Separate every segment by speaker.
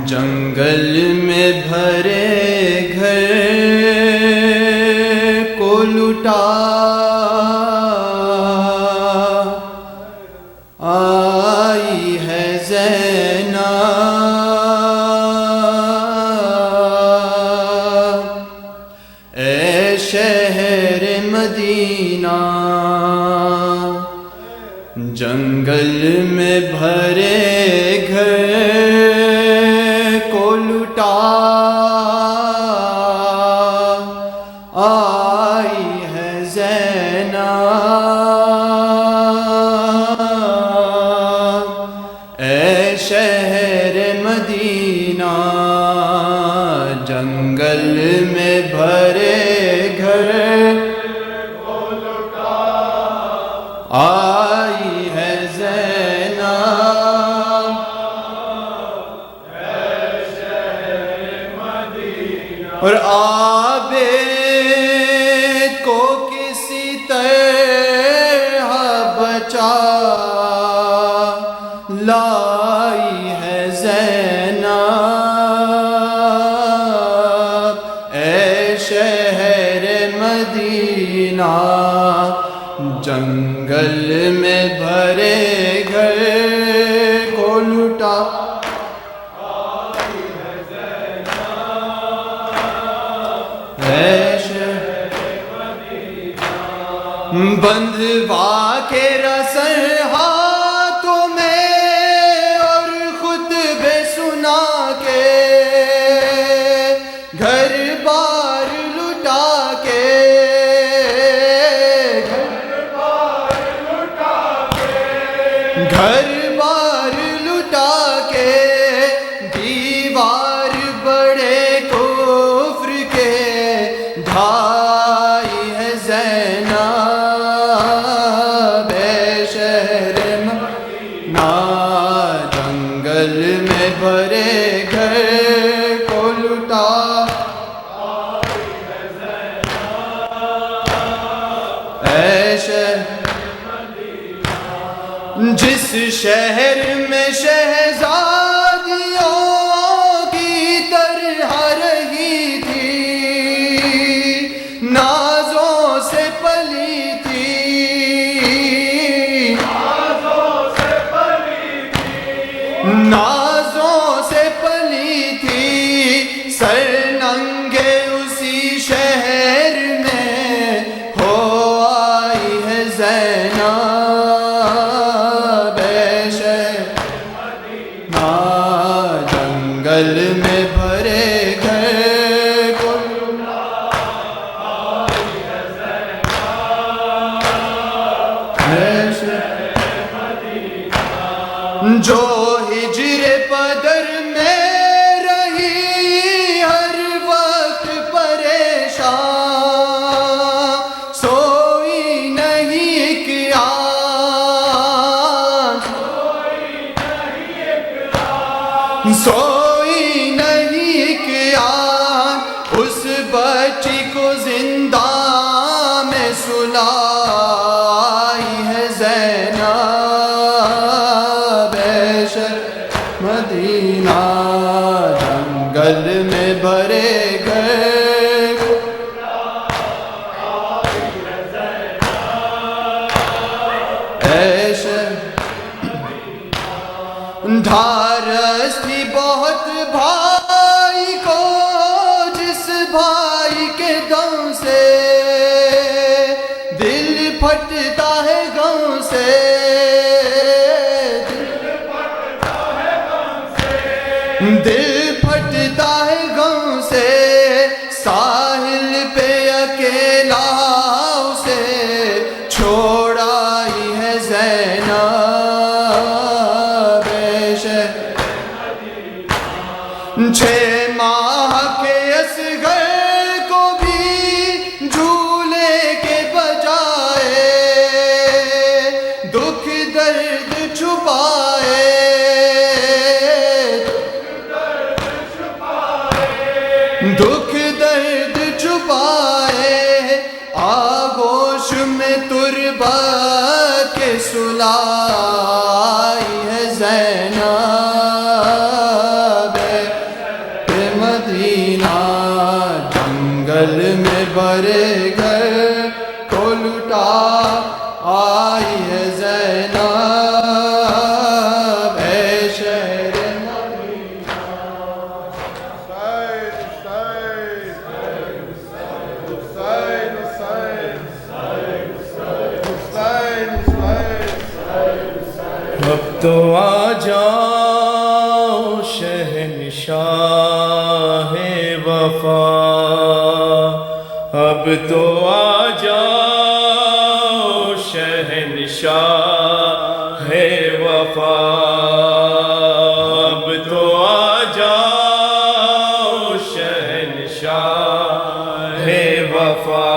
Speaker 1: جنگل میں بھرے گھر کو لٹا آئی ہے زینب، اے شہر مدینہ جنگل میں بھرے گھر کو لٹا آئی ہے زینب، اے شہر مدینہ جنگل میں بھرے گھر کو لٹا آئی ہے زینب، اے شہر مدینہ، اور عابد کو کسی طرح بچا لائی ہے زینب، اے شہر مدینہ جنگل میں بھرے گھر کو لٹا آئی ہے زینب، اے شہر مدینہ، بندھوا کے رسل ہاتھوں میں اور خطبے سنا کے گھر بار لٹا کے گھر بار لٹا کے دیوار بڑے کفر کے ڈھائی ہے زینب، اے شہر مدینہ جنگل میں بھرے گھر کو لٹا آئی ہے زینب، اے شہر جس شہر میں شہزادیوں کی طرح رہی تھی، نازوں سے پلی تھی، نازوں سے پلی تھی، سر ننگے اسی شہر میں ہو آئی ہے زینب، جنگل میں بھرے گھر کو لٹا آئی ہے زینب، اے شہر مدینہ، جو ہجر بدر میں رہی ہر وقت پریشان، سوئی نہیں ایک آن، سوئی نہیں ایک آن، اس بچی کو زندہ میں سلائی ہے زینب، اے شہر مدینہ جنگل میں بھرے گھر کو لٹا آئی ہے زینب، اے شہر ڈھارس تھی بہت بھائی کو، جس بھائی کے دم سے دل پھٹتا ہے غم سے، دل پھٹتا ہے غم سے، ساحل پہ اکیلا اسے چھوڑ آئی ہے زینب، چھ ماہ کے اصغر کو بھی جھولے کے بجائے جنگل میں بڑے گھر کو لٹا آئی ہے زینب اے شہر
Speaker 2: اب تو آ جاؤ شہنشاہ وفا، اب تو آ جاؤ شہنشاہ وفا، اب تو آ جاؤ شہنشاہ وفا،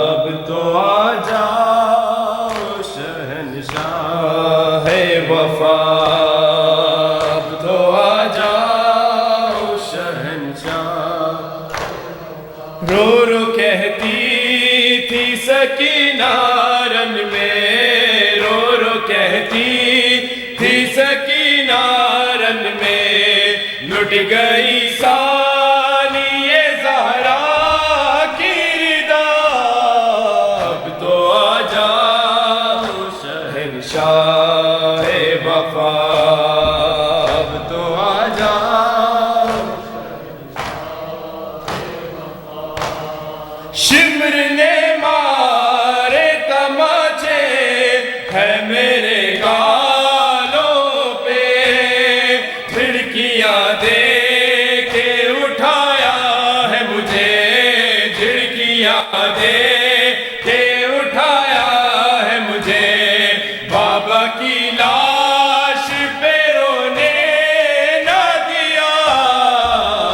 Speaker 2: اب تو آ جاؤ شہنشاہ وفا، اب تو آ جاؤ شہنشاہ۔ رو رو کہتی تھی سکینہ رن میں، رو رو کہتی تھی سکینہ رن میں، لٹ گئی ثانی زہرا کی ردا، اب تو آ جاؤ شہنشاہ وفا، اب تو آ جاؤ۔ شمر نے مارے تماچے ہے میرے گالوں پہ، کھڑکیاں دے کے اٹھایا ہے مجھے، کھڑکیاں دے کے اٹھایا ہے مجھے، بابا کی لاش پہ رونے نہ دیا،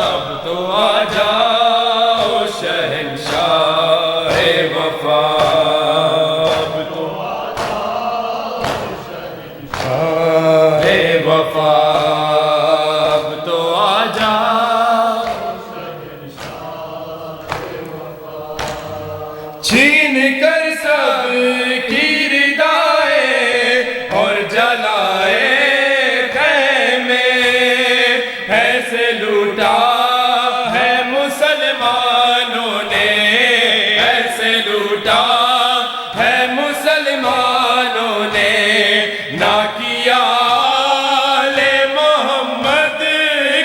Speaker 2: اب تو آ جاؤ شہنشاہ وفا، اب تو آ جاؤ شہنشاہ وفا، اب تو آ جاؤ۔ چھین کر سب کی ردائیں اور جلائے خیمے، ایسے لوٹا ہے مسلمانوں نے، ایسے لوٹا ہے مسلمانوں نے، نہ کیا آل محمد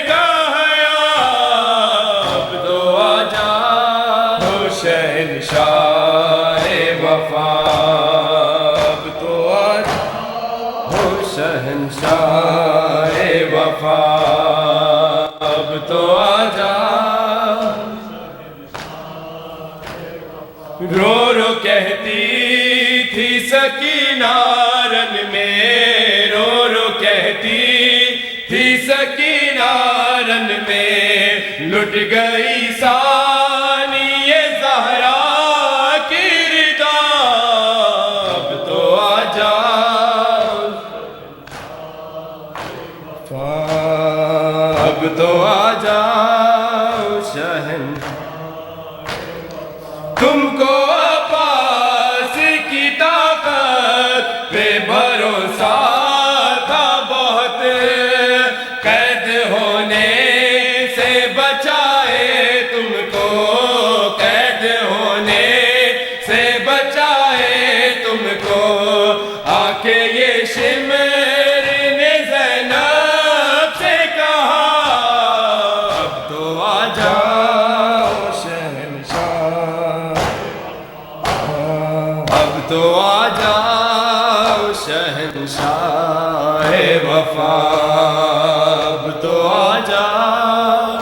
Speaker 2: کا حیا، اب تو آ جاؤ شہنشاہ وفا، اب تو آ جاؤ شہنشاہ وفا، اب تو آ جاؤ۔ رو رو کہتی تھی سکینہ رن میں، رو رو کہتی تھی سکینہ رن میں، لٹ گئی ثانی زہرا کی ردا، اب تو آ جاؤ، اب تو آ جاؤ شہنشاہ۔ تم کو عباس کی طاقت پہ بھروسہ تھا بہت، قید ہونے سے بچائے تم کو، قید ہونے سے بچائے تم کو، آ کے یہ شمر نے زینب سے کہا، اب تو آ جاؤ شہنشاہ، اب تو آ جاؤ شہنشاہ وفا، اب تو آ جاؤ۔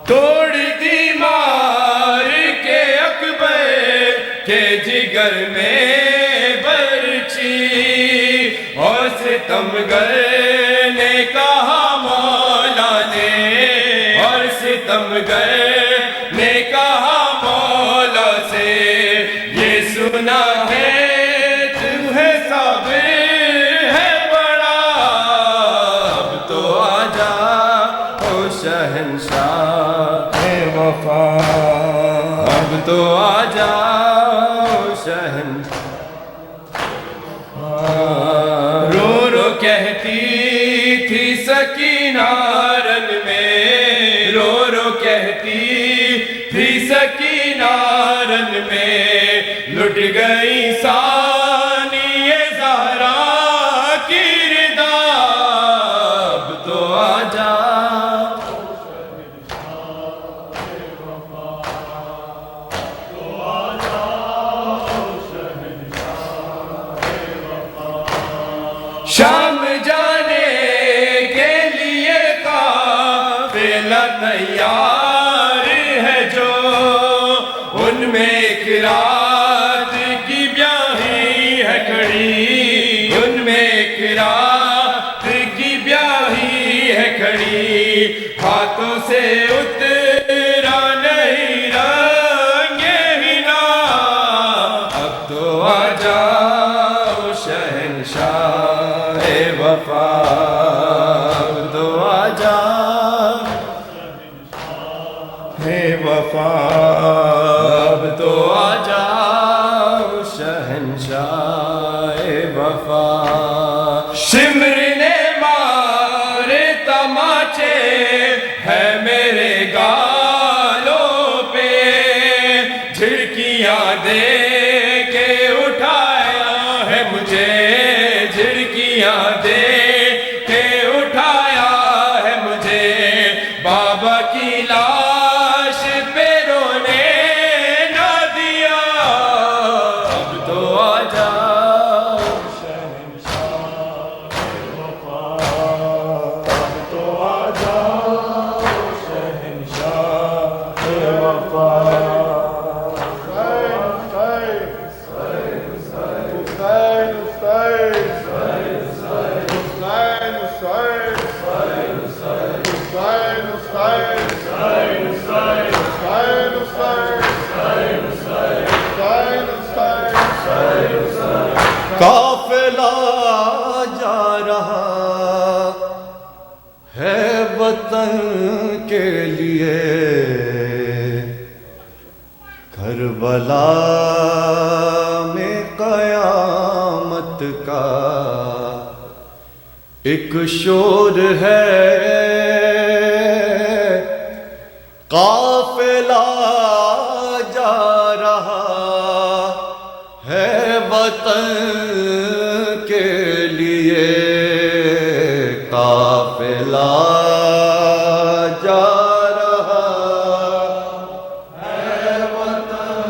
Speaker 2: توڑ دی مار کے اکبر کے جگر میں برچی، اور ستمگر نے کہا مولا نے، اور ستمگر نے کہا مولا سے، یہ سنا ہے تمہیں صابر ہے بڑا، اب تو آ جاؤ شہنشاہ وفا، اب تو آ جاؤ شہنشاہ۔ رو رو کہتی تھی سکینہ کنارن میں رو رو کہتی تھی سکینارن میں لٹ گئی ثانی زہرا کی ردا اب تو آجا شام جانے کے لیے قافلہ تیار ہے جو ان میں ایک رات کی بیاہی ہے کھڑی ان میں ایک رات کی بیاہی ہے کھڑی ہاتھوں سے اترا نہیں رنگ ہنا اب تو آ جاؤ شہنشاہ وفا تو آجا ہے وفا اب تو آجا شہنشاہ وفا شمر نے مارے تماچے ہے میرے گالوں پہ جھڑکیاں دے کے اٹھایا ہے مجھے جھڑکیاں دے کے اٹھایا ہے مجھے بابا کی لاش پہ رونے نہ دیا اب تو آجا شہنشاہ وفا اب تو آجا شہنشاہ وفا
Speaker 1: قافلہ جا رہا ہے وطن کے لیے کربلا میں قیامت کا ایک شور ہے قافلہ جا رہا ہے وطن کے لیے قافلہ جا رہا ہے وطن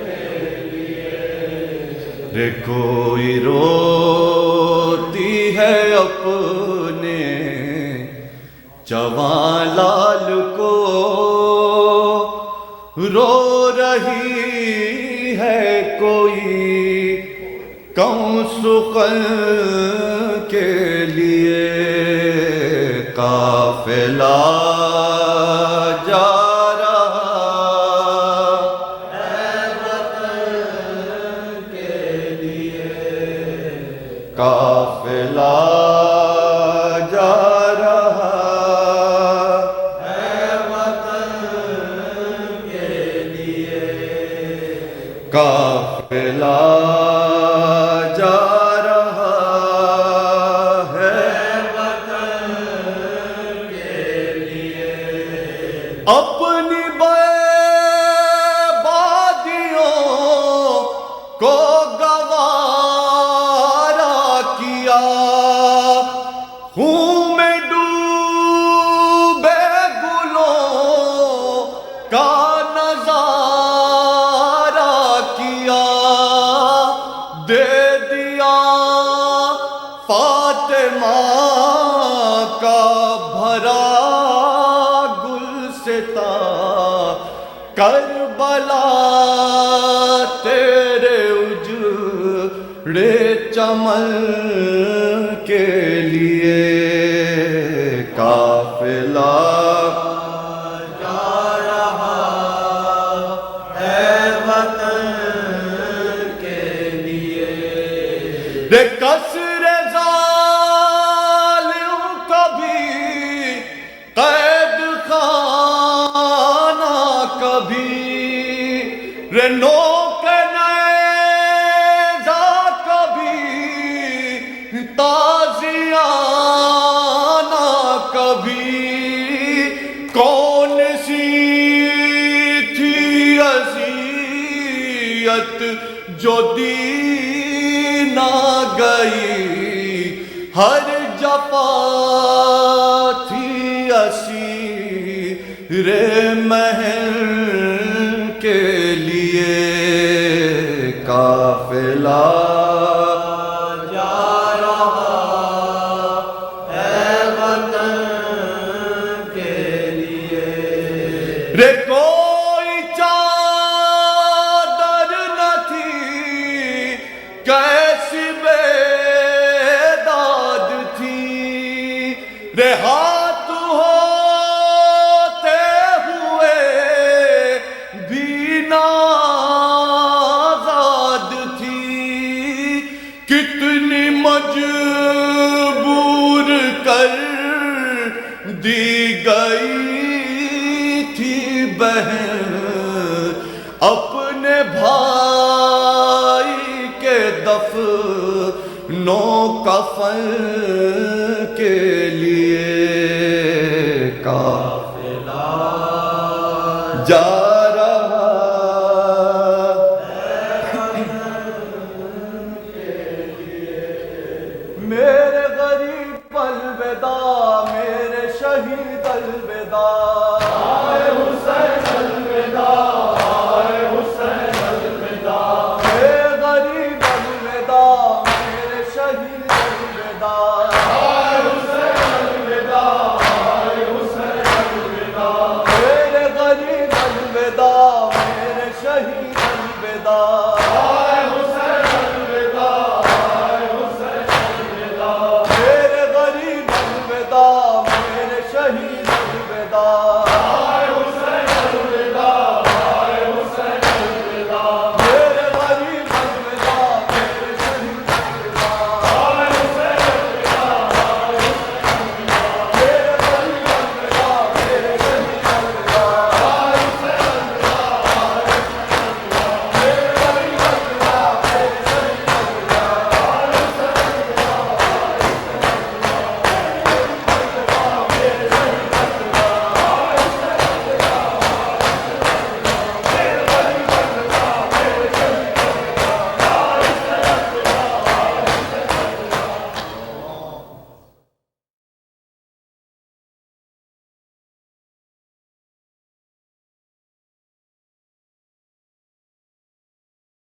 Speaker 1: کے لیے رے کوئی روتی ہے اپنے جوان لال کو رو رہی ہے کوئی کم سخن کے لیے قافلہ جا رہا ہے وطن کے لیے قافلہ جا رہا ہے وطن کے لیے قافلہ جا رہا ہے وطن کے لیے اپنی بربادیوں کو گوارا کیا خون میں ڈوبے گلوں کا نظارہ کیا دے دیا فاطمہ کا بھرا گلستاں کربلا تیرے اجڑے چمن کے لیے قافلہ جا رہا ہے وطن کے لیے رے قصر ظالم کبھی قید خانہ کبھی رے نوک نیزہ کبھی تازیانہ کبھی کون سی تھی اذیت جو دی نہ گئی، ہر جفا تھی اسیر محل کے لیے، قافلہ جا رہا ہے وطن کے لیے، رے کوئی چادر نہ تھی کیسی بیداد تھی، رے ہاتھ ہوتے ہوئے بھی نازاد تھی، کتنی مجبور کر دی گئی تھی بہن اپنے بھائی کے دفنو کفن کے لیے، قافلہ جا رہا میرے غریب الوداع، میرے شہید الوداع،